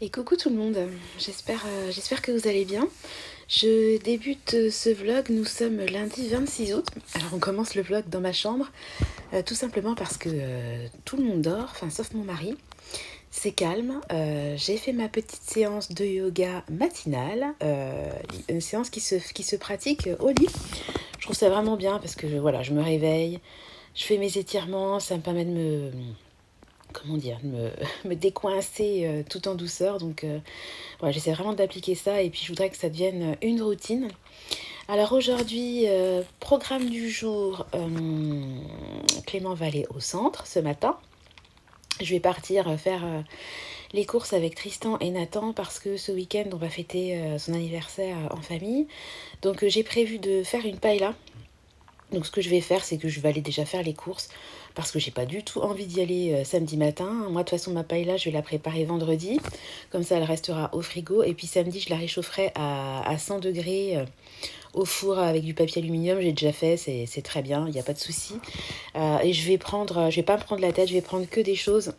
Et coucou tout le monde, j'espère que vous allez bien. Je débute ce vlog, nous sommes lundi 26 août. Alors on commence le vlog dans ma chambre, tout simplement parce que tout le monde dort, enfin sauf mon mari. C'est calme, j'ai fait ma petite séance de yoga matinale, une séance qui se pratique au lit. Je trouve ça vraiment bien parce que voilà, je me réveille, je fais mes étirements, ça me permet de me décoincer tout en douceur. Donc voilà, j'essaie vraiment d'appliquer ça et puis je voudrais que ça devienne une routine. Alors aujourd'hui, programme du jour, Clément va aller au centre ce matin. Je vais partir faire les courses avec Tristan et Nathan parce que ce week-end on va fêter son anniversaire en famille. Donc j'ai prévu de faire une paella. Donc ce que je vais faire, c'est que je vais aller déjà faire les courses parce que j'ai pas du tout envie d'y aller samedi matin. Moi de toute façon ma paella je vais la préparer vendredi, comme ça elle restera au frigo et puis samedi je la réchaufferai à 100 degrés au four avec du papier aluminium. J'ai déjà fait, c'est très bien, il n'y a pas de souci. Et je vais pas me prendre la tête, je vais prendre que des choses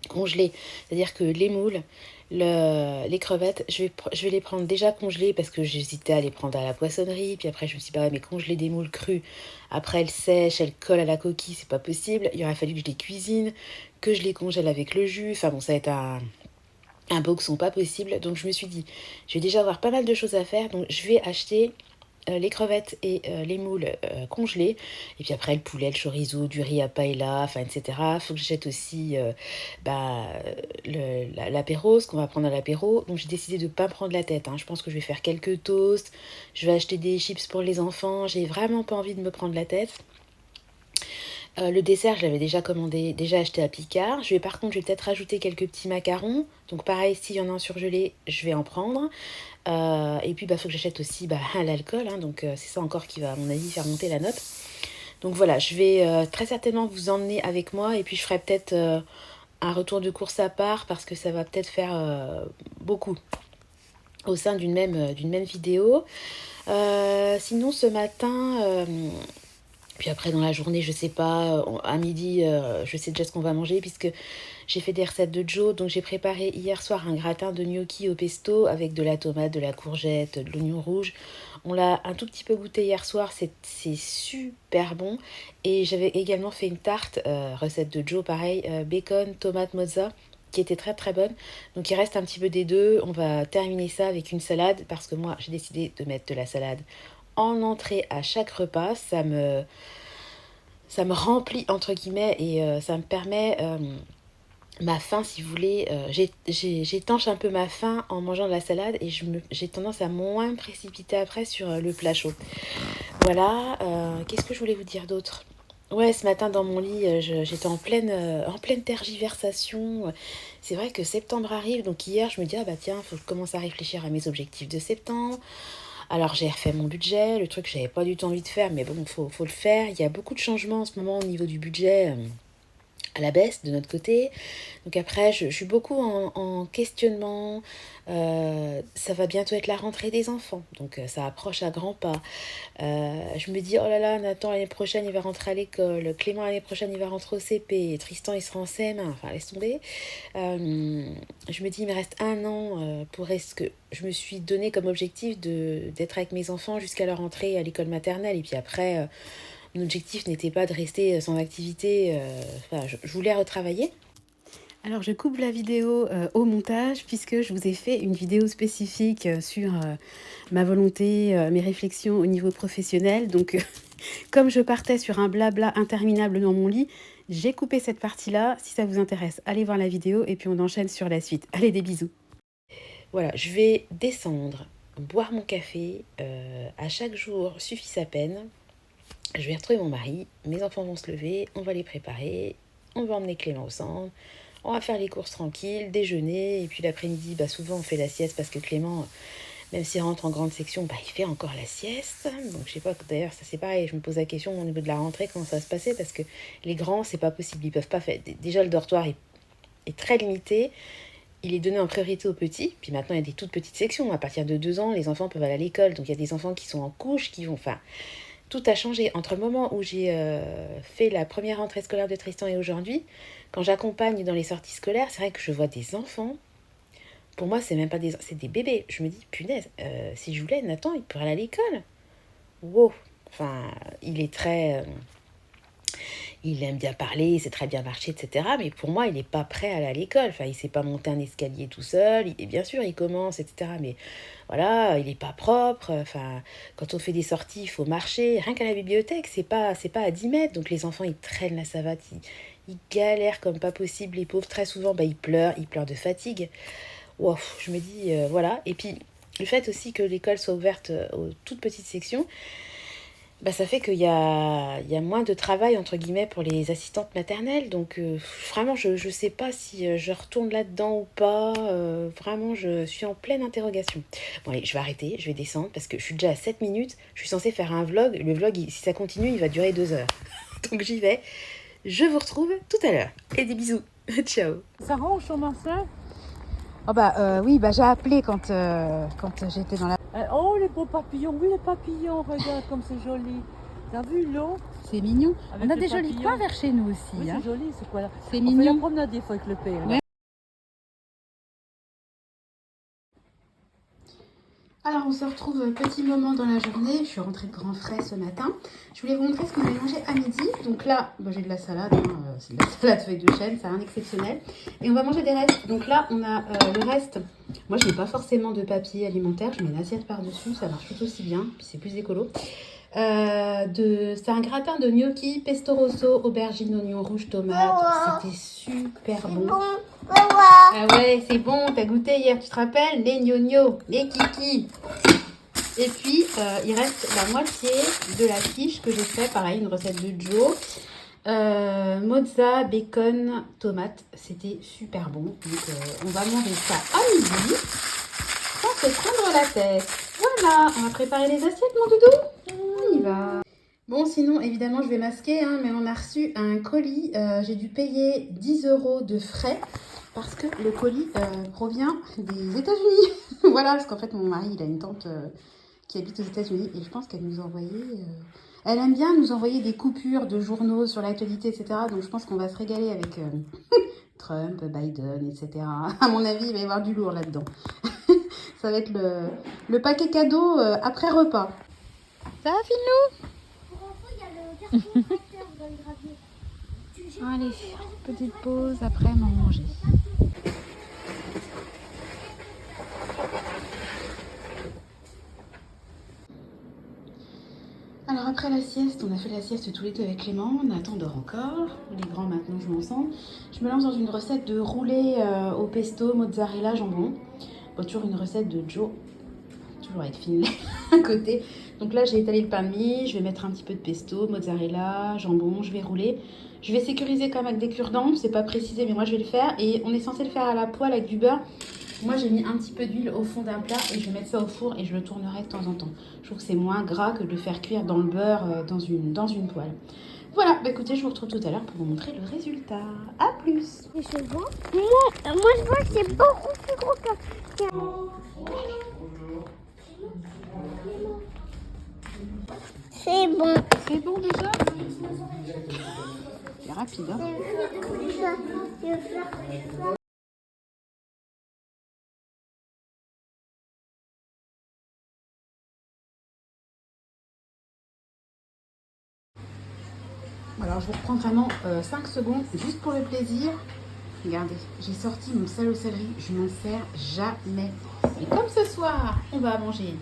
congelées, c'est-à-dire que les moules, les crevettes, je vais les prendre déjà congelées parce que j'hésitais à les prendre à la poissonnerie. Puis après, je me suis dit, bah ouais, mais congeler des moules crues, après elles sèchent, elles collent à la coquille, c'est pas possible. Il aurait fallu que je les cuisine, que je les congèle avec le jus. Enfin bon, ça va être un boxon pas possible. Donc je me suis dit, je vais déjà avoir pas mal de choses à faire. Donc je vais acheter les crevettes et les moules congelés. Et puis après, le poulet, le chorizo, du riz à paella, enfin, etc. Faut que j'achète aussi l'apéro, ce qu'on va prendre à l'apéro. Donc j'ai décidé de ne pas me prendre la tête, hein. Je pense que je vais faire quelques toasts. Je vais acheter des chips pour les enfants. J'ai vraiment pas envie de me prendre la tête. Le dessert, je l'avais déjà commandé, déjà acheté à Picard. Par contre, je vais peut-être rajouter quelques petits macarons. Donc pareil, s'il y en a en surgelé, je vais en prendre. Et puis, faut que j'achète aussi l'alcool, hein. Donc c'est ça encore qui va, à mon avis, faire monter la note. Donc voilà, je vais très certainement vous emmener avec moi. Et puis, je ferai peut-être un retour de course à part parce que ça va peut-être faire beaucoup au sein d'une même vidéo. Sinon, ce matin, puis après, dans la journée, je sais pas, à midi, je sais déjà ce qu'on va manger puisque j'ai fait des recettes de Joe. Donc, j'ai préparé hier soir un gratin de gnocchi au pesto avec de la tomate, de la courgette, de l'oignon rouge. On l'a un tout petit peu goûté hier soir, c'est super bon. Et j'avais également fait une tarte, recette de Joe, pareil, bacon, tomate, mozza, qui était très très bonne. Donc il reste un petit peu des deux. On va terminer ça avec une salade parce que moi j'ai décidé de mettre de la salade en entrée à chaque repas. Ça me remplit entre guillemets et ça me permet ma faim, si vous voulez, j'étanche un peu ma faim en mangeant de la salade et j'ai tendance à moins me précipiter après sur le plat chaud. Voilà, qu'est-ce que je voulais vous dire d'autre? Ouais, ce matin dans mon lit, j'étais en pleine tergiversation. C'est vrai que septembre arrive, donc hier je me dis, ah bah tiens, faut que je commence à réfléchir à mes objectifs de septembre. Alors j'ai refait mon budget, le truc que j'avais pas du tout envie de faire, mais bon, faut le faire. Il y a beaucoup de changements en ce moment au niveau du budget. À la baisse de notre côté. Donc après, je suis beaucoup en questionnement. Ça va bientôt être la rentrée des enfants. Donc ça approche à grands pas. Je me dis, oh là là, Nathan, l'année prochaine, il va rentrer à l'école. Clément, l'année prochaine, il va rentrer au CP. Tristan, il sera en CM1. Enfin, laisse tomber. Je me dis, il me reste un an pour ce que je me suis donné comme objectif d'être avec mes enfants jusqu'à leur entrée à l'école maternelle. Et puis après, mon objectif n'était pas de rester sans activité. Enfin, je voulais retravailler. Alors je coupe la vidéo au montage puisque je vous ai fait une vidéo spécifique sur ma volonté, mes réflexions au niveau professionnel. Donc comme je partais sur un blabla interminable dans mon lit, j'ai coupé cette partie-là. Si ça vous intéresse, allez voir la vidéo et puis on enchaîne sur la suite. Allez, des bisous. Voilà, je vais descendre, boire mon café. À chaque jour suffit sa peine. Je vais retrouver mon mari, mes enfants vont se lever, on va les préparer, on va emmener Clément au centre, on va faire les courses tranquilles, déjeuner, et puis l'après-midi, souvent on fait la sieste parce que Clément, même s'il rentre en grande section, il fait encore la sieste. Donc je sais pas, d'ailleurs ça c'est pareil, je me pose la question au niveau de la rentrée, comment ça va se passer, parce que les grands, c'est pas possible, ils peuvent pas faire. Déjà le dortoir est très limité, il est donné en priorité aux petits, puis maintenant il y a des toutes petites sections, à partir de 2 ans, les enfants peuvent aller à l'école, donc il y a des enfants qui sont en couche, qui vont, enfin, tout a changé entre le moment où j'ai fait la première rentrée scolaire de Tristan et aujourd'hui. Quand j'accompagne dans les sorties scolaires, c'est vrai que je vois des enfants. Pour moi, c'est même pas des... C'est des bébés. Je me dis, punaise, si je voulais, Nathan, il pourrait aller à l'école. Wow. Enfin, il est très... il aime bien parler, il sait très bien marcher, etc. Mais pour moi, il n'est pas prêt à aller à l'école. Enfin, il ne sait pas monter un escalier tout seul. Et bien sûr, il commence, etc. Mais voilà, il n'est pas propre. Enfin, quand on fait des sorties, il faut marcher. Rien qu'à la bibliothèque, c'est pas à 10 mètres. Donc les enfants, ils traînent la savate. Ils galèrent comme pas possible. Les pauvres, très souvent, bah, ils pleurent de fatigue. Wow, je me dis, voilà. Et puis, le fait aussi que l'école soit ouverte aux toutes petites sections, bah, ça fait qu'il y a moins de travail, entre guillemets, pour les assistantes maternelles. Donc, vraiment, je ne sais pas si je retourne là-dedans ou pas. Vraiment, je suis en pleine interrogation. Bon, allez, je vais arrêter, je vais descendre parce que je suis déjà à 7 minutes. Je suis censée faire un vlog. Le vlog, si ça continue, il va durer 2 heures. Donc, j'y vais. Je vous retrouve tout à l'heure. Et des bisous. Ciao. Ça range sur Marseille. Oh oui, j'ai appelé quand j'étais dans la... Oh, les beaux papillons, oui, les papillons, regarde comme c'est joli. T'as vu l'eau? C'est mignon. Avec On a les des jolis papillons. coins vers chez nous aussi. Oui, hein. c'est joli, c'est quoi là? C'est On fait la mignon. promenade des fois avec le père. Ouais. Alors on se retrouve petit moment dans la journée, je suis rentrée de grand frais ce matin. Je voulais vous montrer ce qu'on avait mangé à midi. Donc là, j'ai de la salade, c'est de la salade feuille de chêne, c'est rien d'exceptionnel. Et on va manger des restes. Donc là, on a le reste. Moi, je n'ai pas forcément de papier alimentaire, je mets une assiette par-dessus, ça marche tout aussi bien, puis c'est plus écolo. C'est un gratin de gnocchi, pesto rosso, aubergine, oignon rouge, tomate. C'était super bon. Ah ouais, c'est bon, t'as goûté hier, tu te rappelles? Les gnognos, les kikis. Et puis, il reste la moitié de la quiche que j'ai fait, pareil, une recette de Joe. Mozza, bacon, tomate, c'était super bon. Donc, on va manger ça à midi, sans se prendre la tête. Voilà, on va préparer les assiettes, mon doudou. On y va. Bon, sinon, évidemment, je vais masquer, mais on a reçu un colis. J'ai dû payer 10 € de frais parce que le colis provient des États-Unis. Voilà, parce qu'en fait, mon mari, il a une tante qui habite aux États-Unis et je pense qu'elle nous envoyait... Elle aime bien nous envoyer des coupures de journaux sur l'actualité, etc. Donc, je pense qu'on va se régaler avec Trump, Biden, etc. À mon avis, il va y avoir du lourd là-dedans. Ça va être le paquet cadeau après repas. Ça va, Filou? Allez, petite pause après manger. Alors après la sieste, on a fait la sieste tous les deux avec Clément, Nathan dort encore, les grands maintenant jouent ensemble. Je me lance dans une recette de roulé au pesto, mozzarella, jambon. Bon, toujours une recette de Joe, toujours avec Finlay à côté. Donc là j'ai étalé le pain de mie, je vais mettre un petit peu de pesto, mozzarella, jambon, je vais rouler. Je vais sécuriser quand même avec des cure-dents, c'est pas précisé mais moi je vais le faire. Et on est censé le faire à la poêle avec du beurre. Moi j'ai mis un petit peu d'huile au fond d'un plat et je vais mettre ça au four et je le tournerai de temps en temps. Je trouve que c'est moins gras que de le faire cuire dans le beurre dans une poêle. Voilà, bah écoutez, je vous retrouve tout à l'heure pour vous montrer le résultat. A plus. Et je vois. Moi je vois que c'est beaucoup plus gros qu'un. C'est bon. C'est bon déjà? C'est rapide, hein? Je vais faire ça. Alors je vous reprends vraiment 5 secondes juste pour le plaisir. Regardez, j'ai sorti mon sel aux céleri, je m'en sers jamais. Et comme ce soir, on va manger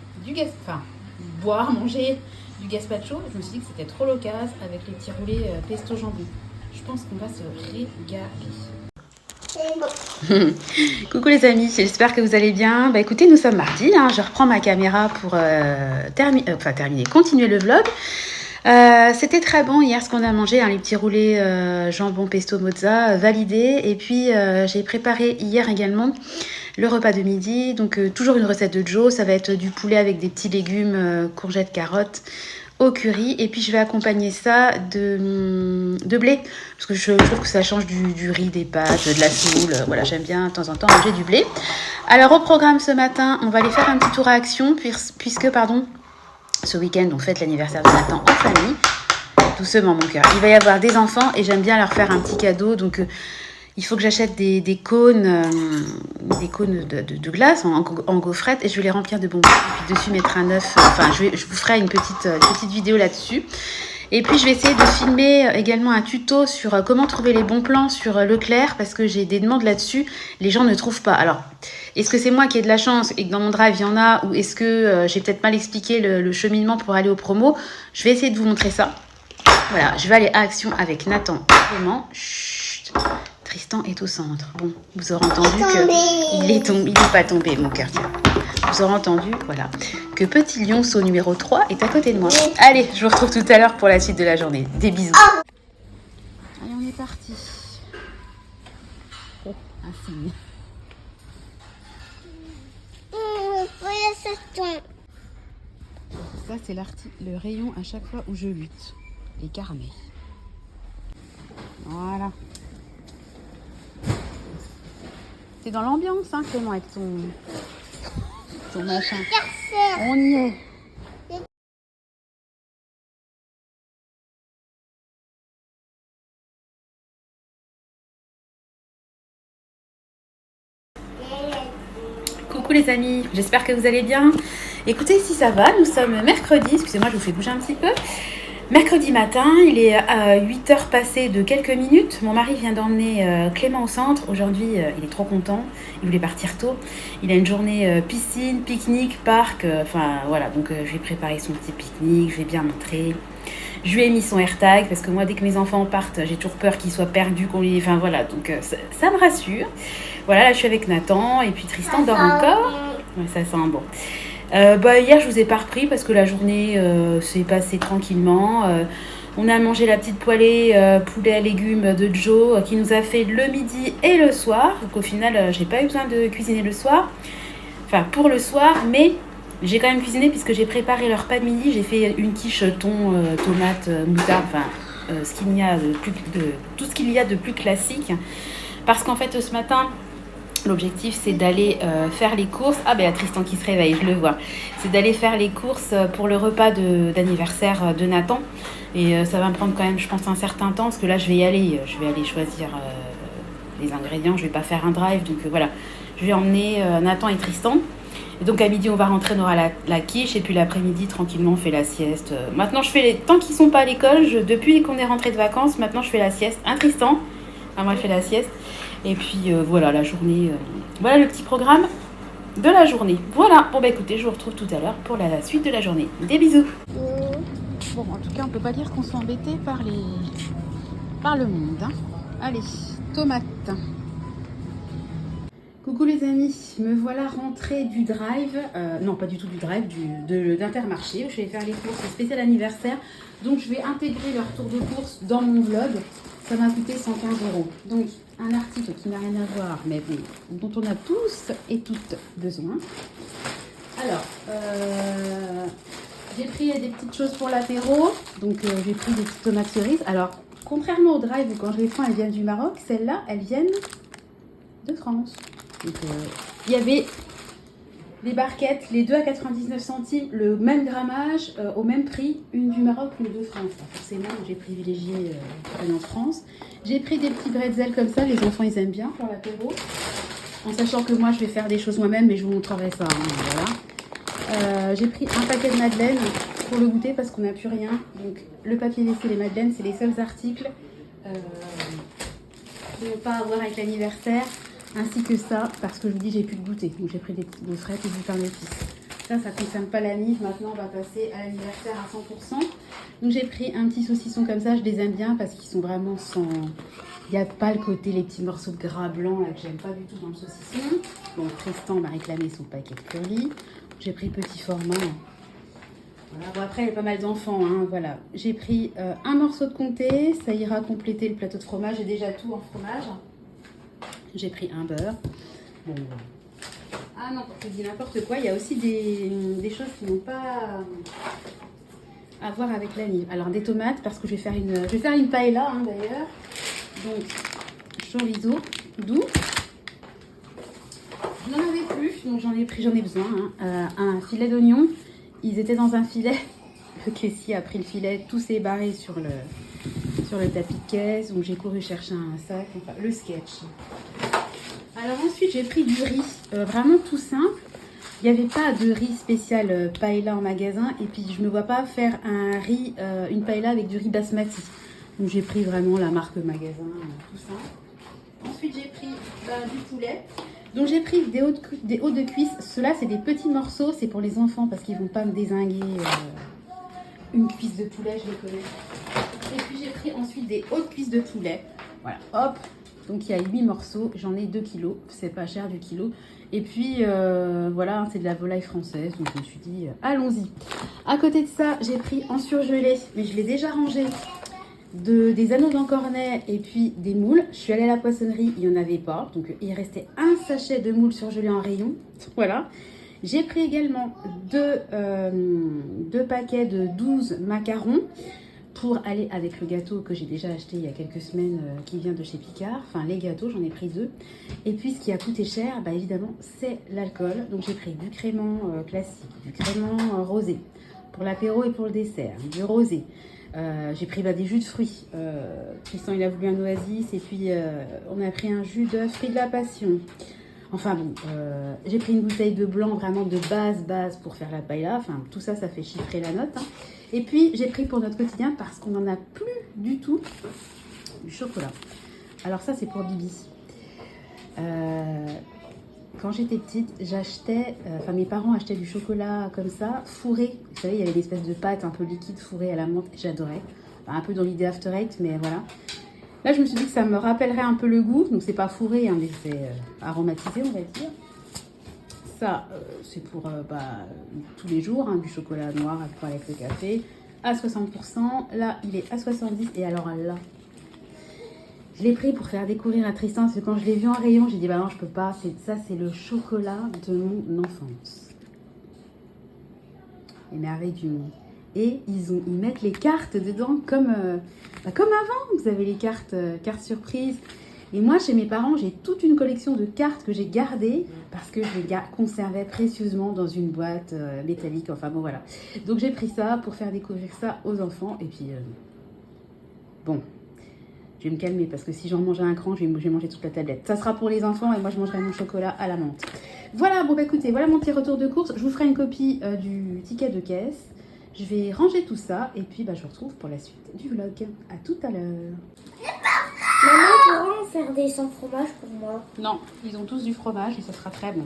manger du gazpacho, je me suis dit que c'était trop l'occasion avec les petits roulés pesto jambon. Je pense qu'on va se régaler. Coucou les amis, j'espère que vous allez bien. Bah écoutez, nous sommes mardi, je reprends ma caméra pour continuer le vlog. C'était très bon hier ce qu'on a mangé, les petits roulés jambon pesto mozza validés. Et puis j'ai préparé hier également le repas de midi. Donc toujours une recette de Joe, ça va être du poulet avec des petits légumes, courgettes, carottes au curry. Et puis je vais accompagner ça de blé, parce que je trouve que ça change du riz, des pâtes, de la semoule. Voilà, j'aime bien de temps en temps manger du blé. Alors au programme ce matin, on va aller faire un petit tour à Action puisque ce week-end, on fête l'anniversaire de Nathan en famille. Doucement, mon cœur. Il va y avoir des enfants et j'aime bien leur faire un petit cadeau. Donc, Il faut que j'achète des cônes, de glace en gaufrette et je vais les remplir de bonbons. Et puis dessus mettre un œuf. Enfin, je vous ferai une petite vidéo là-dessus. Et puis je vais essayer de filmer également un tuto sur comment trouver les bons plans sur Leclerc parce que j'ai des demandes là-dessus. Les gens ne trouvent pas. Alors, est-ce que c'est moi qui ai de la chance et que dans mon drive il y en a ou est-ce que j'ai peut-être mal expliqué le cheminement pour aller aux promos? Je vais essayer de vous montrer ça. Voilà, je vais aller à Action avec Nathan et Clément. Chut, Tristan est au centre. Bon, vous aurez entendu qu'il est tombé. Il n'est pas tombé, mon cœur. Tiens. Vous aurez entendu, voilà, que Petit Lionceau numéro 3 est à côté de moi. Allez, je vous retrouve tout à l'heure pour la suite de la journée. Des bisous. Allez, on est parti. Oh, un signe. Voilà, ça tombe. Ça, c'est le rayon à chaque fois où je lutte. Les carnets. Voilà. T'es dans l'ambiance, hein, Clément, avec ton machin. On y est. Coucou les amis, j'espère que vous allez bien. Écoutez, si ça va, nous sommes mercredi. Excusez-moi, je vous fais bouger un petit peu. Mercredi matin, il est à 8h passées de quelques minutes. Mon mari vient d'emmener Clément au centre. Aujourd'hui, il est trop content. Il voulait partir tôt. Il a une journée piscine, pique-nique, parc. Enfin, voilà. Donc, je vais préparer son petit pique-nique. Je vais bien montrer. Je lui ai mis son AirTag parce que moi, dès que mes enfants partent, j'ai toujours peur qu'ils soient perdus. Enfin, voilà. Donc, ça me rassure. Voilà, là, je suis avec Nathan. Et puis, Tristan dort encore. Ouais, ça sent bon. Hier, je vous ai pas repris parce que la journée s'est passée tranquillement. On a mangé la petite poêlée poulet à légumes de Joe qui nous a fait le midi et le soir. Donc au final, j'ai pas eu besoin de cuisiner le soir. Enfin, pour le soir, mais j'ai quand même cuisiné puisque j'ai préparé leur repas de midi. J'ai fait une quiche thon, tomate, moutarde, enfin tout ce qu'il y a de plus classique. Parce qu'en fait, ce matin... L'objectif, c'est d'aller faire les courses. Ah, ben, il y a Tristan qui se réveille, je le vois. C'est d'aller faire les courses pour le repas d'anniversaire de Nathan. Et ça va me prendre quand même, je pense, un certain temps. Parce que là, je vais y aller. Je vais aller choisir les ingrédients. Je ne vais pas faire un drive. Donc voilà, je vais emmener Nathan et Tristan. Et donc à midi, on va rentrer, on aura la quiche. Et puis l'après-midi, tranquillement, on fait la sieste. Maintenant, je fais tant qu'ils ne sont pas à l'école, depuis qu'on est rentré de vacances, maintenant, je fais la sieste. Hein, Tristan? Moi, je fais la sieste. Et puis voilà la journée, voilà le petit programme de la journée. Voilà, bon bah écoutez, je vous retrouve tout à l'heure pour la suite de la journée. Des bisous. Bon, en tout cas, on peut pas dire qu'on soit embêté par le monde. Hein. Allez, tomates. Coucou les amis, me voilà rentrée du drive, non pas du tout du drive, d'Intermarché. Je vais faire les courses spécial anniversaire. Donc je vais intégrer leur tour de course dans mon vlog. Ça m'a coûté 115 €. Donc un article qui n'a rien à voir, mais bon, dont on a tous et toutes besoin. Alors, j'ai pris des petites choses pour l'apéro. Donc j'ai pris des petites tomates cerises. Alors, contrairement au drive où quand je les prends, elles viennent du Maroc, celles-là, elles viennent de France. Donc, il y avait les barquettes, les deux à 99 centimes, le même grammage, au même prix, une du Maroc, une de France. Alors, forcément, j'ai privilégié une en France. J'ai pris des petits bretzels comme ça, les enfants ils aiment bien pour l'apéro. En sachant que moi je vais faire des choses moi-même, mais je vous montrerai ça. Hein, voilà. J'ai pris un paquet de madeleines pour le goûter parce qu'on n'a plus rien. Donc le papier laissé, les madeleines, c'est les seuls articles de ne pas avoir avec l'anniversaire. Ainsi que ça, parce que je vous dis, j'ai plus de goûter. Donc j'ai pris des frites et du pain d'épices. Ça ne concerne pas l'anniv. Maintenant, on va passer à l'anniversaire à 100%. Donc j'ai pris un petit saucisson comme ça. Je les aime bien parce qu'ils sont vraiment sans... Il n'y a pas le côté, les petits morceaux de gras blanc là, que j'aime pas du tout dans le saucisson. Bon, Tristan m'a réclamé son paquet de curly. J'ai pris petit format. Voilà. Bon, après, il y a pas mal d'enfants. Hein, voilà. J'ai pris un morceau de comté. Ça ira compléter le plateau de fromage. J'ai déjà tout en fromage. J'ai pris un beurre. Bon, ah non, je dis n'importe quoi. Il y a aussi des choses qui n'ont pas à voir avec l'anniv. Alors des tomates parce que je vais faire une paella hein, d'ailleurs. Donc chorizo doux. Je n'en avais plus, donc j'en ai besoin. Hein. Un filet d'oignon. Ils étaient dans un filet. Le caissier a pris le filet, tout s'est barré sur sur le tapis de caisse, donc j'ai couru chercher un sac, enfin le sketch. Alors ensuite j'ai pris du riz, vraiment tout simple. Il n'y avait pas de riz spécial paella en magasin et puis je ne me vois pas faire un riz, une paella avec du riz basmati. Donc j'ai pris vraiment la marque magasin, tout simple. Ensuite j'ai pris du poulet. Donc j'ai pris des hauts de cuisse. Ceux-là c'est des petits morceaux, c'est pour les enfants parce qu'ils ne vont pas me dézinguer une cuisse de poulet, je les connais. Et puis j'ai pris ensuite des hautes cuisses de poulet. Voilà, hop. Donc il y a 8 morceaux, j'en ai 2 kilos, c'est pas cher du kilo. Et puis voilà, c'est de la volaille française, donc je me suis dit allons-y. À côté de ça, j'ai pris en surgelé, mais je l'ai déjà rangé, des anneaux d'encornet et puis des moules. Je suis allée à la poissonnerie, il n'y en avait pas, donc il restait un sachet de moules surgelés en rayon. Voilà. J'ai pris également deux paquets de 12 macarons pour aller avec le gâteau que j'ai déjà acheté il y a quelques semaines qui vient de chez Picard. Enfin, les gâteaux, j'en ai pris 2. Et puis, ce qui a coûté cher, bah, évidemment, c'est l'alcool. Donc, j'ai pris du crément classique, du crément rosé pour l'apéro et pour le dessert, du rosé. J'ai pris des jus de fruits. Tristan, il a voulu un oasis. Et puis, on a pris un jus de fruits de la passion. Enfin bon, j'ai pris une bouteille de blanc vraiment de base pour faire la paella. Enfin, tout ça, ça fait chiffrer la note. Hein. Et puis, j'ai pris pour notre quotidien, parce qu'on n'en a plus du tout, du chocolat. Alors ça, c'est pour Bibi. Quand j'étais petite, j'achetais, mes parents achetaient du chocolat comme ça, fourré. Vous savez, il y avait une espèce de pâte un peu liquide fourrée à la menthe. J'adorais. Enfin, un peu dans l'idée After Eight, mais voilà. Là, je me suis dit que ça me rappellerait un peu le goût. Donc, c'est pas fourré, hein, mais c'est aromatisé, on va dire. Ça, c'est pour tous les jours, hein, du chocolat noir avec le café, à 60%. Là, il est à 70%. Et alors là, je l'ai pris pour faire découvrir à Tristan, parce que quand je l'ai vu en rayon, j'ai dit, bah non, je peux pas. Ça, c'est le chocolat de mon enfance. Les merveilles du monde. Et ils mettent les cartes dedans comme avant. Vous avez les cartes surprises. Et moi, chez mes parents, j'ai toute une collection de cartes que j'ai gardées parce que je les conservais précieusement dans une boîte métallique. Enfin bon, voilà. Donc j'ai pris ça pour faire découvrir ça aux enfants. Et puis, bon, je vais me calmer parce que si j'en mange un cran, je vais manger toute la tablette. Ça sera pour les enfants et moi, je mangerai mon chocolat à la menthe. Voilà, bon, écoutez, voilà mon petit retour de course. Je vous ferai une copie du ticket de caisse. Je vais ranger tout ça et puis je vous retrouve pour la suite du vlog. À tout à l'heure. Maman, pourra en faire des sans fromage pour moi? Non, ils ont tous du fromage et ce sera très bon.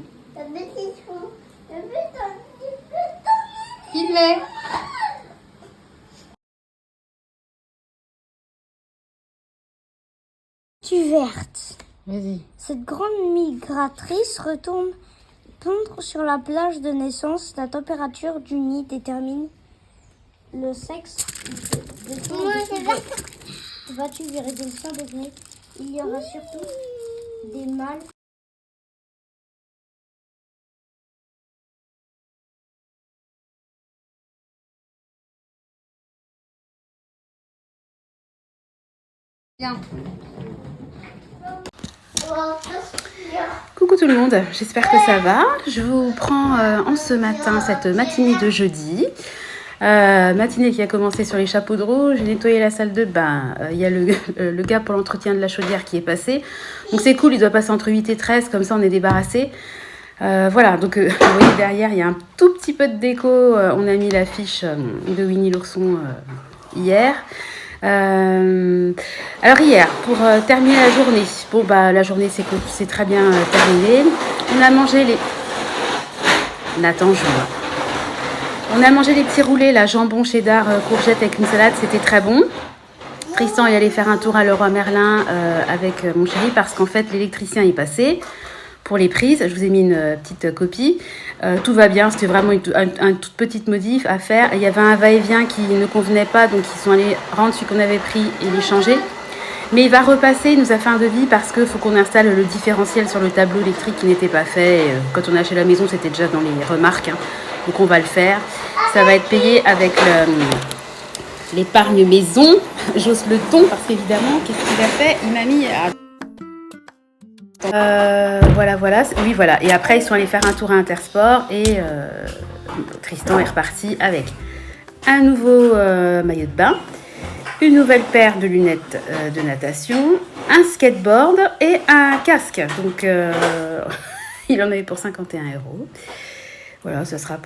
File-les. Tu verte. Vas-y. Cette grande migratrice retourne pondre sur la plage de naissance. La température du nid détermine le sexe de son 28,5 degrés. Il y aura surtout des mâles. Bien. Coucou tout le monde, j'espère que ça va. Je vous prends en ce matin, cette matinée de jeudi. Matinée qui a commencé sur les chapeaux de roue. J'ai nettoyé la salle de bain. Il y a le gars pour l'entretien de la chaudière qui est passé. Donc c'est cool, il doit passer entre 8 et 13, comme ça on est débarrassé. Voilà, donc vous voyez derrière, il y a un tout petit peu de déco. On a mis l'affiche de Winnie l'ourson hier. Alors hier, pour terminer la journée, la journée c'est très bien terminé. On a mangé les... Nathan, je vois. On a mangé les petits roulés, là, jambon, cheddar, courgette avec une salade, c'était très bon. Tristan est allé faire un tour à Leroy Merlin avec mon chéri parce qu'en fait l'électricien est passé pour les prises. Je vous ai mis une petite copie. Tout va bien, c'était vraiment une toute petite modif à faire. Il y avait un va-et-vient qui ne convenait pas, donc ils sont allés rendre celui qu'on avait pris et les changer. Mais il va repasser, il nous a fait un devis parce qu'il faut qu'on installe le différentiel sur le tableau électrique qui n'était pas fait. Quand on a acheté la maison, c'était déjà dans les remarques. Hein. Donc on va le faire. Ça va être payé avec l'épargne maison. J'ose le ton parce qu'évidemment, qu'est-ce qu'il a fait? Il m'a mis... voilà. Oui, voilà. Et après, ils sont allés faire un tour à Intersport et Tristan est reparti avec un nouveau maillot de bain une nouvelle paire de lunettes de natation, un skateboard et un casque. Donc, il en avait pour 51 €. Voilà, ça sera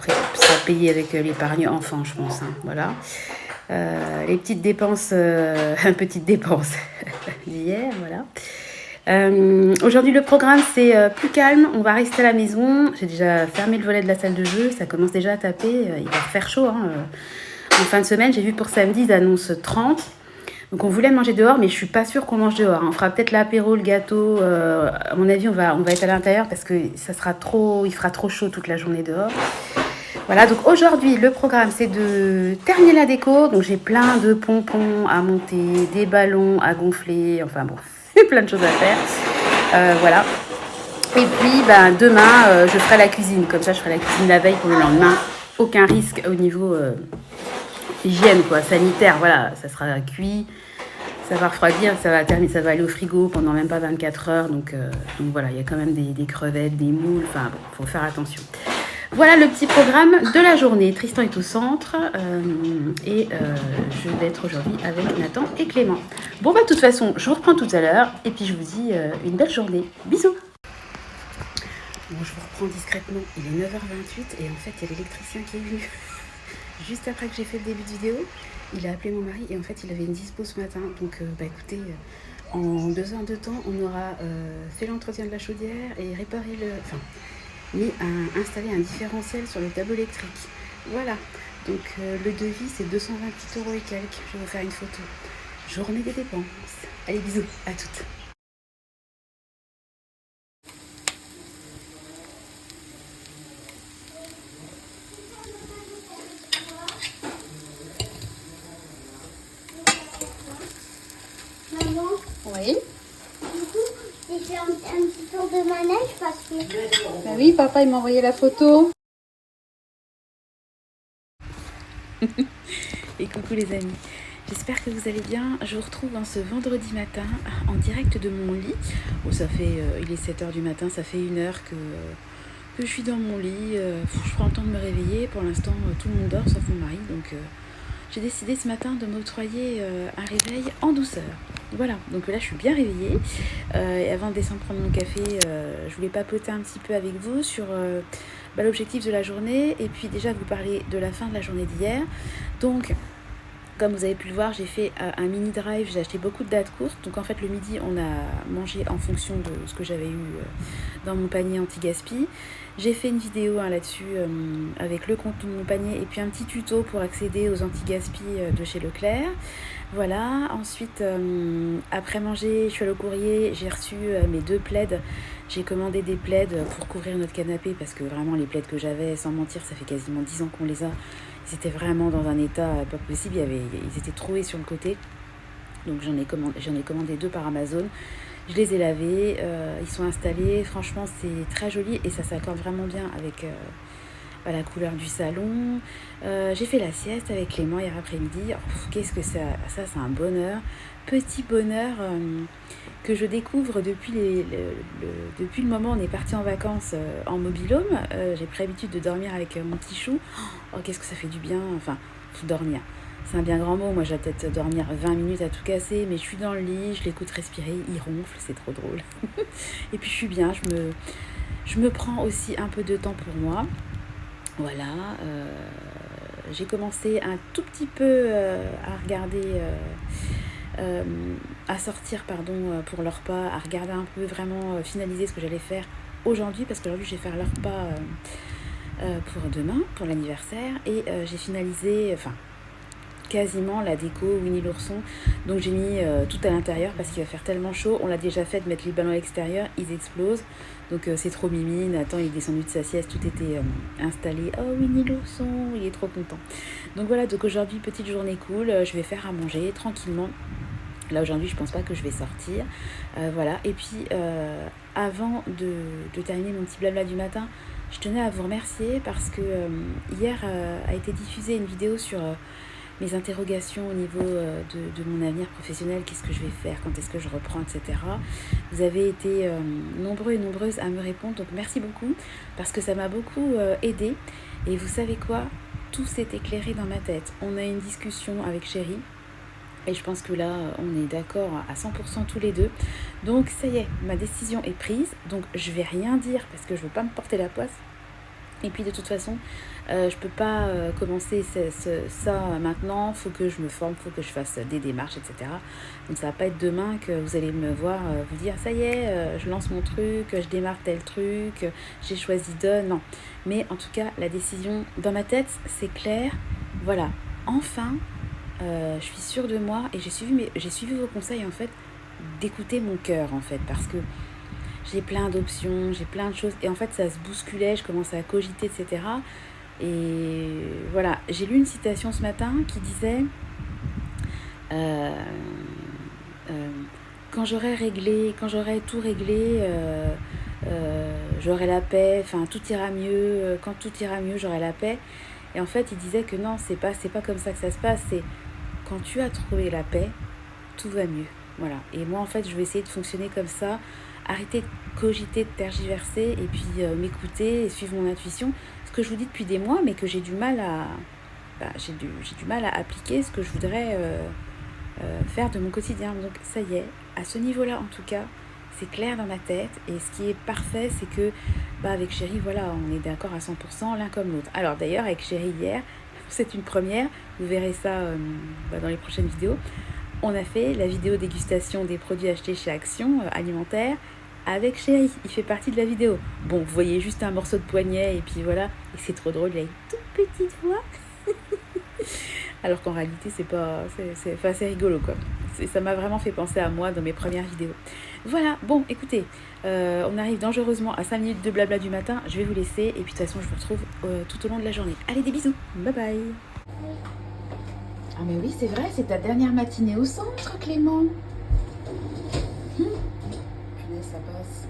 payé avec l'épargne enfant, je pense. Hein, voilà. Les petites dépenses, d'hier, voilà. Aujourd'hui, le programme, c'est plus calme. On va rester à la maison. J'ai déjà fermé le volet de la salle de jeu. Ça commence déjà à taper. Il va faire chaud. Hein. En fin de semaine, j'ai vu pour samedi, ils annoncent 30. Donc, on voulait manger dehors, mais je suis pas sûre qu'on mange dehors. On fera peut-être l'apéro, le gâteau. À mon avis, on va être à l'intérieur parce que il fera trop chaud toute la journée dehors. Voilà, donc aujourd'hui, le programme, c'est de terminer la déco. Donc, j'ai plein de pompons à monter, des ballons à gonfler. Enfin bon, plein de choses à faire. Voilà. Et puis, demain, je ferai la cuisine. Comme ça, je ferai la cuisine la veille pour le lendemain. Aucun risque au niveau hygiène, quoi, sanitaire. Voilà, ça sera cuit. Ça va refroidir, ça va aller au frigo pendant même pas 24 heures. Donc voilà, il y a quand même des crevettes, des moules. Enfin bon, faut faire attention. Voilà le petit programme de la journée. Tristan est au centre et je vais être aujourd'hui avec Nathan et Clément. Bon, de toute façon, je vous reprends tout à l'heure et puis je vous dis une belle journée. Bisous. Bon, je vous reprends discrètement. Il est 9h28 et en fait, il y a l'électricien qui est venu. Juste après que j'ai fait le début de vidéo, il a appelé mon mari et en fait, il avait une dispo ce matin. Donc, écoutez, en 2 heures de temps, on aura fait l'entretien de la chaudière et installer un différentiel sur le tableau électrique. Voilà, donc le devis c'est 228 € et quelques. Je vais vous faire une photo. Journée des dépenses. Allez, bisous, à toutes. Maman, Oui. du coup, j'ai fait un petit tour de manège parce que... Ben oui, papa, il m'a envoyé la photo. Et coucou les amis, j'espère que vous allez bien. Je vous retrouve en ce vendredi matin en direct de mon lit. Bon, il est 7h du matin, ça fait 1 heure que je suis dans mon lit. Je prends le temps de me réveiller. Pour l'instant, tout le monde dort sauf mon mari. Donc j'ai décidé ce matin de m'octroyer un réveil en douceur. Voilà, donc là je suis bien réveillée. Et avant de descendre prendre mon café, je voulais papoter un petit peu avec vous sur l'objectif de la journée et puis déjà vous parler de la fin de la journée d'hier. Donc, comme vous avez pu le voir, j'ai fait un mini drive, j'ai acheté beaucoup de dates courtes. Donc en fait le midi on a mangé en fonction de ce que j'avais eu dans mon panier anti-gaspi. J'ai fait une vidéo là-dessus avec le contenu de mon panier et puis un petit tuto pour accéder aux anti-gaspi de chez Leclerc. Voilà, ensuite après manger, je suis allée au courrier, j'ai reçu mes 2 plaids. J'ai commandé des plaids pour couvrir notre canapé parce que vraiment les plaids que j'avais, sans mentir, ça fait quasiment 10 ans qu'on les a. Ils étaient vraiment dans un état pas possible, ils étaient troués sur le côté. Donc j'en ai commandé 2 par Amazon. Je les ai lavés, ils sont installés. Franchement, c'est très joli et ça s'accorde vraiment bien avec la couleur du salon. J'ai fait la sieste avec Clément hier après-midi. Qu'est-ce que ça c'est un bonheur. Petit bonheur que je découvre depuis le moment où on est parti en vacances en mobil-home. J'ai pris l'habitude de dormir avec mon petit chou. Oh, qu'est-ce que ça fait du bien. Enfin, faut dormir. C'est un bien grand mot. Moi, j'ai peut-être dormir 20 minutes à tout casser, mais je suis dans le lit, je l'écoute respirer, il ronfle, c'est trop drôle. Et puis, je suis bien. Je me prends aussi un peu de temps pour moi. Voilà. J'ai commencé un tout petit peu à regarder... à sortir pour le repas, à regarder un peu vraiment finaliser ce que j'allais faire aujourd'hui parce qu'aujourd'hui je vais faire le repas pour demain, pour l'anniversaire et j'ai finalisé quasiment la déco Winnie l'ourson, donc j'ai mis tout à l'intérieur parce qu'il va faire tellement chaud. On l'a déjà fait de mettre les ballons à l'extérieur, ils explosent, donc c'est trop mimi. Nathan il est descendu de sa sieste, tout était installé. Oh Winnie l'ourson, il est trop content. Donc voilà, donc aujourd'hui petite journée cool, je vais faire à manger tranquillement. Là aujourd'hui je pense pas que je vais sortir, voilà. Et puis avant de terminer mon petit blabla du matin, je tenais à vous remercier parce que hier a été diffusée une vidéo sur mes interrogations au niveau de mon avenir professionnel, qu'est-ce que je vais faire, quand est-ce que je reprends, etc. Vous avez été nombreux et nombreuses à me répondre, donc merci beaucoup parce que ça m'a beaucoup aidée. Et vous savez quoi, tout s'est éclairé dans ma tête. On a eu une discussion avec Chérie. Et je pense que là, on est d'accord à 100% tous les deux. Donc ça y est, ma décision est prise. Donc je vais rien dire parce que je veux pas me porter la poisse. Et puis de toute façon, je peux pas commencer ça maintenant. Faut que je me forme, faut que je fasse des démarches, etc. Donc ça va pas être demain que vous allez me voir vous dire ça y est, je lance mon truc, je démarre tel truc, j'ai choisi de... Non. Mais en tout cas, la décision dans ma tête, c'est clair. Voilà. Enfin, je suis sûre de moi et j'ai suivi vos conseils en fait d'écouter mon cœur en fait parce que j'ai plein d'options, j'ai plein de choses et en fait ça se bousculait, je commençais à cogiter etc. Et voilà, j'ai lu une citation ce matin qui disait euh, euh, quand j'aurai tout réglé, j'aurai la paix, enfin tout ira mieux, quand tout ira mieux j'aurai la paix. Et en fait il disait que non, c'est pas comme ça que ça se passe, c'est quand tu as trouvé la paix, tout va mieux. Voilà. Et moi, en fait, je vais essayer de fonctionner comme ça, arrêter de cogiter, de tergiverser, et puis m'écouter et suivre mon intuition. Ce que je vous dis depuis des mois, mais que j'ai du mal à, j'ai du mal à appliquer ce que je voudrais faire de mon quotidien. Donc ça y est, à ce niveau-là, en tout cas, c'est clair dans ma tête. Et ce qui est parfait, c'est que avec Chérie, voilà, on est d'accord à 100% l'un comme l'autre. Alors d'ailleurs, avec Chérie hier, c'est une première. Vous verrez ça dans les prochaines vidéos. On a fait la vidéo dégustation des produits achetés chez Action Alimentaire avec Chéri. Il fait partie de la vidéo. Bon, vous voyez juste un morceau de poignet et puis voilà. Et c'est trop drôle, il a une toute petite voix. Alors qu'en réalité, c'est rigolo quoi. Ça m'a vraiment fait penser à moi dans mes premières vidéos. Voilà, bon, écoutez, on arrive dangereusement à 5 minutes de blabla du matin. Je vais vous laisser et puis de toute façon, je vous retrouve tout au long de la journée. Allez, des bisous. Bye bye. Ah mais oui, c'est vrai, c'est ta dernière matinée au centre, Clément. Punaise, ça passe.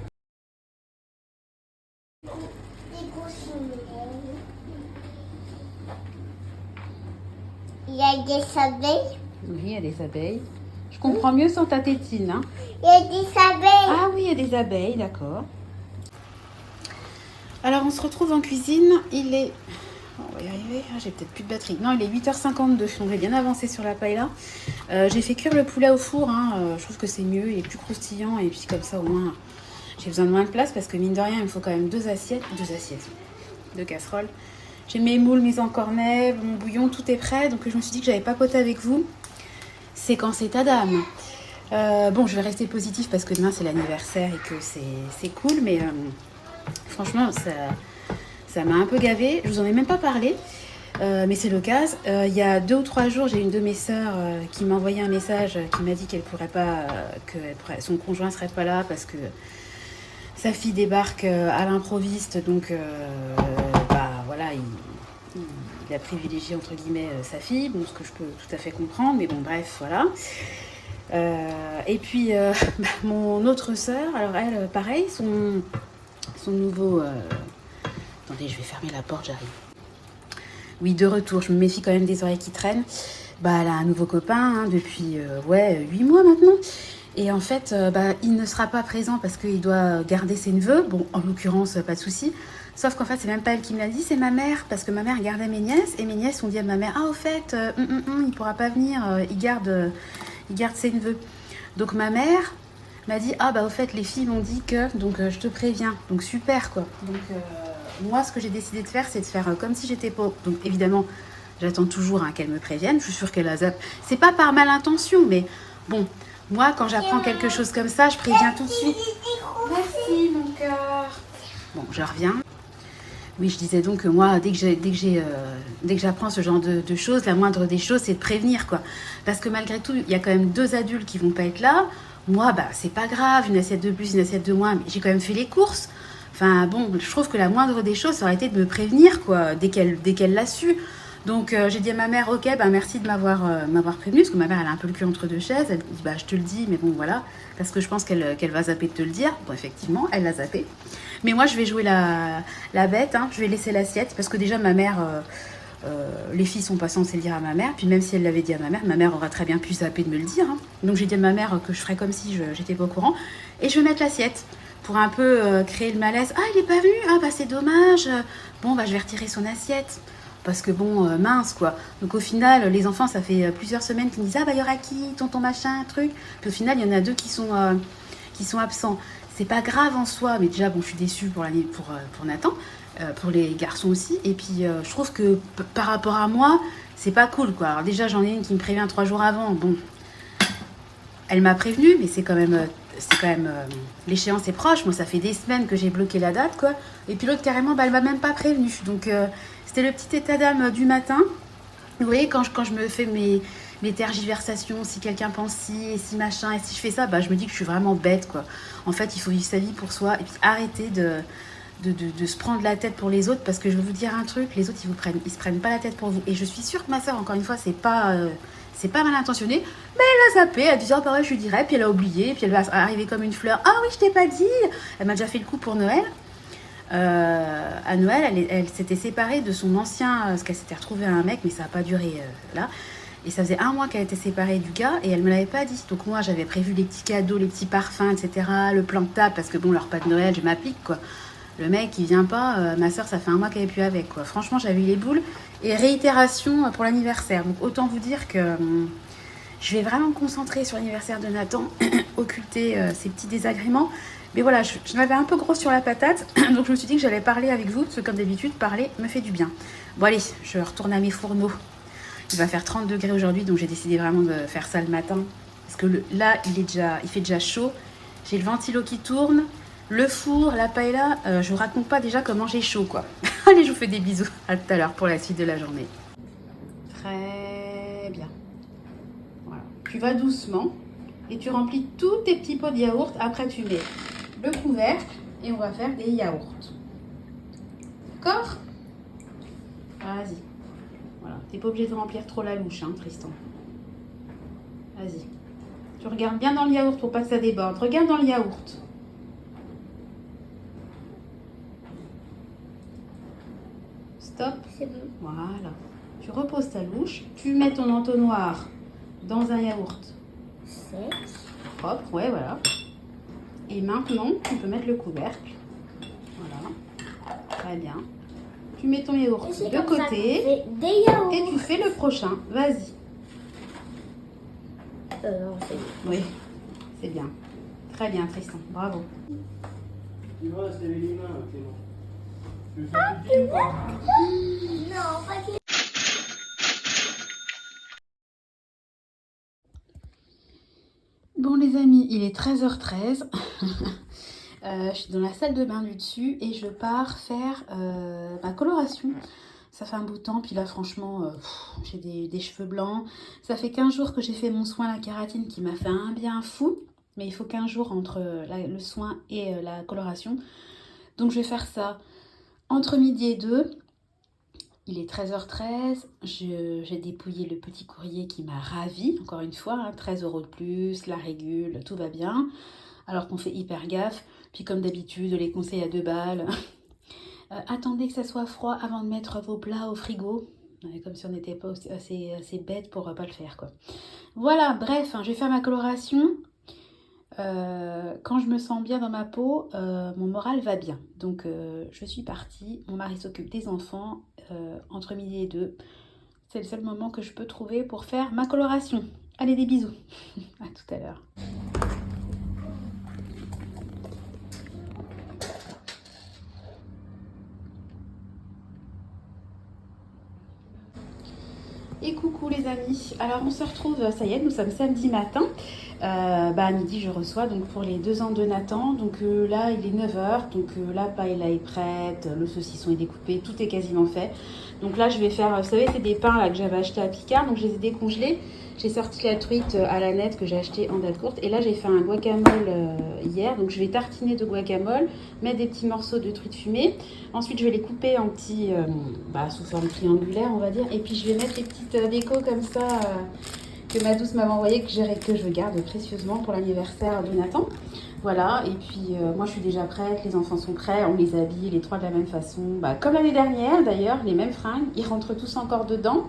Il y a des abeilles. Oui, il y a des abeilles. Je comprends mieux sans ta tétine. Hein. Il y a des abeilles. Ah oui, il y a des abeilles, d'accord. Alors, on se retrouve en cuisine. Il est... On va y arriver. Ah, j'ai peut-être plus de batterie. Non, il est 8h52. On va bien avancer sur la paella. J'ai fait cuire le poulet au four. Je trouve que c'est mieux. Il est plus croustillant. Et puis comme ça, au moins, j'ai besoin de moins de place. Parce que mine de rien, il me faut quand même deux assiettes. Deux casseroles. J'ai mes moules mis en cornet. Mon bouillon, tout est prêt. Donc je me suis dit que j'avais papoté avec vous. C'est quand c'est ta dame. Bon, je vais rester positive parce que demain, c'est l'anniversaire et que c'est cool. Mais franchement, ça m'a un peu gavée. Je vous en ai même pas parlé. Mais c'est l'occasion. Il y a 2 ou 3 jours, j'ai une de mes sœurs qui m'a envoyé un message qui m'a dit qu'elle pourrait pas, son conjoint serait pas là parce que sa fille débarque à l'improviste. Donc, voilà, il a privilégié entre guillemets sa fille. Bon, ce que je peux tout à fait comprendre. Mais bon, bref, voilà. Et puis, mon autre sœur, alors elle, pareil, son nouveau... Attendez, je vais fermer la porte, j'arrive. Oui, de retour, je me méfie quand même des oreilles qui traînent. Elle a un nouveau copain depuis 8 mois maintenant. Et en fait, il ne sera pas présent parce qu'il doit garder ses neveux. Bon, en l'occurrence, pas de souci. Sauf qu'en fait, c'est même pas elle qui me l'a dit, c'est ma mère. Parce que ma mère gardait mes nièces. Et mes nièces ont dit à ma mère, ah, au fait, il pourra pas venir, il garde ses neveux. Donc ma mère m'a dit, ah, au fait, les filles m'ont dit que, donc je te préviens. Donc super, quoi. Donc... moi, ce que j'ai décidé de faire, c'est de faire comme si j'étais pas... Donc, évidemment, j'attends toujours qu'elle me prévienne. Je suis sûre qu'elle a zappé. C'est pas par malintention, mais bon, moi, quand j'apprends quelque chose comme ça, je préviens tout de suite. Merci, mon cœur. Bon, je reviens. Oui, je disais donc que moi, dès que j'apprends ce genre de choses, la moindre des choses, c'est de prévenir, quoi. Parce que malgré tout, il y a quand même 2 adultes qui vont pas être là. Moi, c'est pas grave, une assiette de plus, une assiette de moins, mais j'ai quand même fait les courses. Enfin bon, je trouve que la moindre des choses, ça aurait été de me prévenir, quoi, dès qu'elle l'a su. Donc j'ai dit à ma mère, ok, merci de m'avoir prévenue, parce que ma mère, elle a un peu le cul entre 2 chaises. Elle dit, je te le dis, mais bon, voilà, parce que je pense qu'elle va zapper de te le dire. Bon, effectivement, elle l'a zappé. Mais moi, je vais jouer la bête, je vais laisser l'assiette, parce que déjà, ma mère, les filles sont pas censées le dire à ma mère, puis même si elle l'avait dit à ma mère aura très bien pu zapper de me le dire. Donc j'ai dit à ma mère que je ferais comme si j'étais pas au courant, et je vais mettre l'assiette. Pour un peu créer le malaise. Ah, il est pas venu. Ah, c'est dommage. Bon, je vais retirer son assiette. parce que bon, mince quoi. Donc au final, les enfants, ça fait plusieurs semaines qu'ils me disent ah bah il y aura qui, tonton machin, truc. Puis au final, il y en a deux qui sont absents. C'est pas grave en soi, mais déjà bon, je suis déçue pour Nathan, pour les garçons aussi. Et puis je trouve que par rapport à moi, c'est pas cool quoi. Alors déjà, j'en ai une qui me prévient 3 jours avant. Bon, elle m'a prévenue, mais c'est quand même l'échéance est proche. Moi, ça fait des semaines que j'ai bloqué la date, quoi. Et puis l'autre, carrément, bah, elle m'a même pas prévenue. Donc, c'était le petit état d'âme du matin. Vous voyez, quand je me fais mes tergiversations, si quelqu'un pense ci, et si machin, et si je fais ça, bah, je me dis que je suis vraiment bête, quoi. En fait, il faut vivre sa vie pour soi. Et puis, arrêter de se prendre la tête pour les autres. Parce que je vais vous dire un truc, les autres, ils se prennent pas la tête pour vous. Et je suis sûre que ma soeur, encore une fois, c'est pas mal intentionné, mais elle a zappé, elle a dit oh bah ouais je lui dirai, puis elle a oublié, puis elle va arriver comme une fleur, ah oui je t'ai pas dit, elle m'a déjà fait le coup pour Noël. À Noël elle s'était séparée de son ancien, parce qu'elle s'était retrouvée à un mec, mais ça n'a pas duré là, et ça faisait 1 mois qu'elle était séparée du gars, et elle me l'avait pas dit, donc moi j'avais prévu les petits cadeaux, les petits parfums, etc., le plan de table, parce que bon leur repas de Noël je m'applique quoi. Le mec, il vient pas. Ma soeur, ça fait 1 mois qu'elle n'est plus avec, quoi. Franchement, j'avais eu les boules. Et réitération pour l'anniversaire. Donc, autant vous dire que je vais vraiment me concentrer sur l'anniversaire de Nathan, occulter ces petits désagréments. Mais voilà, je m'avais un peu gros sur la patate. Donc, je me suis dit que j'allais parler avec vous. Parce que, comme d'habitude, parler me fait du bien. Bon, allez, je retourne à mes fourneaux. Il va faire 30 degrés aujourd'hui. Donc, j'ai décidé vraiment de faire ça le matin. Parce que là, il fait déjà chaud. J'ai le ventilo qui tourne. Le four, la paella, je vous raconte pas déjà comment j'ai chaud quoi. Allez, je vous fais des bisous. À tout à l'heure pour la suite de la journée. Très bien. Voilà. Tu vas doucement et tu remplis tous tes petits pots de yaourt. Après, tu mets le couvercle et on va faire des yaourts. D'accord? Vas-y. Voilà. T'es pas obligé de remplir trop la louche, hein, Tristan. Vas-y. Tu regardes bien dans le yaourt pour pas que ça déborde. Regarde dans le yaourt. Stop. C'est bon. Voilà. Tu reposes ta louche. Tu mets ton entonnoir dans un yaourt Sec. propre. Ouais, voilà. Et maintenant, tu peux mettre le couvercle. Voilà. Très bien. Tu mets ton yaourt de côté. Des yaourts. Et tu fais le prochain. Vas-y. Non, c'est bon. Oui, c'est bien. Très bien, Tristan. Bravo. Il va se laver les mains, Clément. Tu veux faire pipi ou pas? Non, pas que... Bon les amis, il est 13h13. Je suis dans la salle de bain du dessus et je pars faire ma coloration. Ça fait un bout de temps, puis là franchement, j'ai des cheveux blancs. Ça fait 15 jours que j'ai fait mon soin à la kératine qui m'a fait un bien fou. Mais il faut 15 jours entre le soin et la coloration. Donc je vais faire ça entre midi et 2. Il est 13h13, j'ai dépouillé le petit courrier qui m'a ravie, encore une fois, hein, 13 € de plus, la régule, tout va bien, alors qu'on fait hyper gaffe. Puis comme d'habitude, les conseils à 2 balles. Attendez que ça soit froid avant de mettre vos plats au frigo. Comme si on n'était pas assez bête pour pas le faire, quoi. Voilà, bref, hein, je vais faire ma coloration. Quand je me sens bien dans ma peau, mon moral va bien. Donc je suis partie, mon mari s'occupe des enfants entre midi et 2. C'est le seul moment que je peux trouver pour faire ma coloration. Allez, des bisous. À tout à l'heure. Et coucou les amis, alors on se retrouve, ça y est, nous sommes samedi matin, à midi je reçois donc pour les 2 ans de Nathan, donc là il est 9h, donc la paella est prête, le saucisson est découpé, tout est quasiment fait. Donc là je vais faire, vous savez c'est des pains là que j'avais acheté à Picard, donc je les ai décongelés, j'ai sorti la truite à la nette que j'ai acheté en date courte, et là j'ai fait un guacamole hier, donc je vais tartiner de guacamole, mettre des petits morceaux de truite fumée, ensuite je vais les couper en petits, sous forme triangulaire on va dire, et puis je vais mettre les petites décos comme ça que ma douce m'avait envoyé, que je garde précieusement pour l'anniversaire de Nathan. Voilà, et puis moi je suis déjà prête, les enfants sont prêts, on les habille les 3 de la même façon, comme l'année dernière d'ailleurs, les mêmes fringues, ils rentrent tous encore dedans.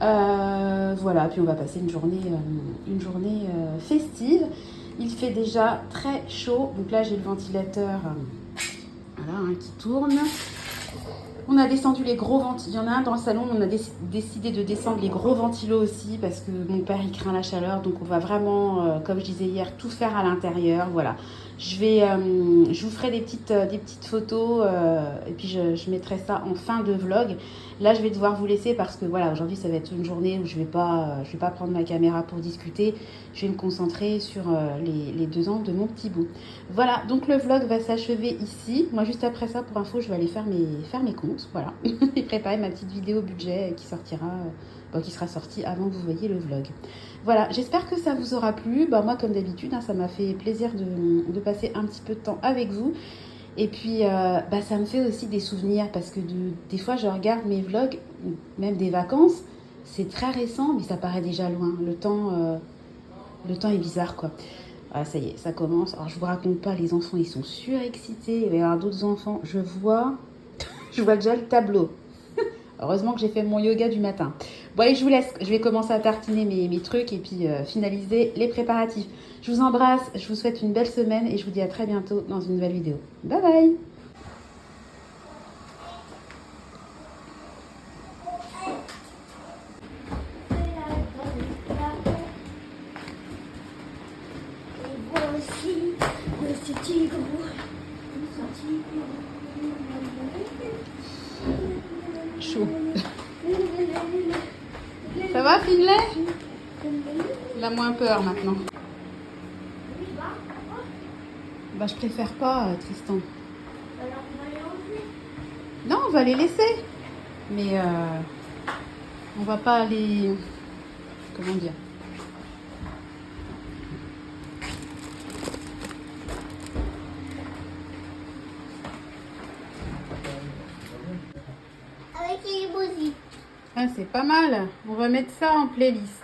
Voilà, puis on va passer une journée festive. Il fait déjà très chaud, donc là j'ai le ventilateur qui tourne. On a descendu les gros ventilos. Il y en a un dans le salon, on a décidé de descendre les gros ventilos aussi parce que mon père il craint la chaleur. Donc on va vraiment, comme je disais hier, tout faire à l'intérieur. Voilà. Je vous ferai des petites photos et puis je mettrai ça en fin de vlog. Là, je vais devoir vous laisser parce que voilà, aujourd'hui, ça va être une journée où je vais pas prendre ma caméra pour discuter. Je vais me concentrer sur les 2 ans de mon petit bout. Voilà, donc le vlog va s'achever ici. Moi, juste après ça, pour info, je vais aller faire mes comptes. Voilà, et préparer ma petite vidéo budget qui sera sortie avant que vous voyez le vlog. Voilà, j'espère que ça vous aura plu. Bah, moi, comme d'habitude, hein, ça m'a fait plaisir de passer un petit peu de temps avec vous. Et puis, ça me fait aussi des souvenirs parce que des fois, je regarde mes vlogs, même des vacances. C'est très récent, mais ça paraît déjà loin. Le temps est bizarre, quoi. Ah, ça y est, ça commence. Alors, je vous raconte pas, les enfants, ils sont surexcités. Il va y avoir d'autres enfants. Je vois déjà le tableau. Heureusement que j'ai fait mon yoga du matin. Bon, allez, je vous laisse. Je vais commencer à tartiner mes trucs et puis finaliser les préparatifs. Je vous embrasse, je vous souhaite une belle semaine et je vous dis à très bientôt dans une nouvelle vidéo. Bye bye! Voici le tigre. Chaud. Ça va, Finlay? Il a moins peur maintenant. Bah, je préfère pas, Tristan. Non, on va les laisser. Mais on va pas aller... Comment dire? Avec les bougies. Ah, c'est pas mal. On va mettre ça en playlist.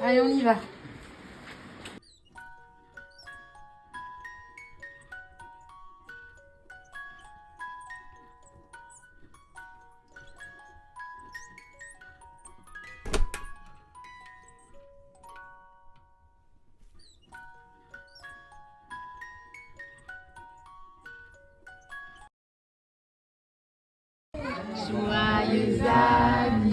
Allez, on y va. Joyeux anniversaire.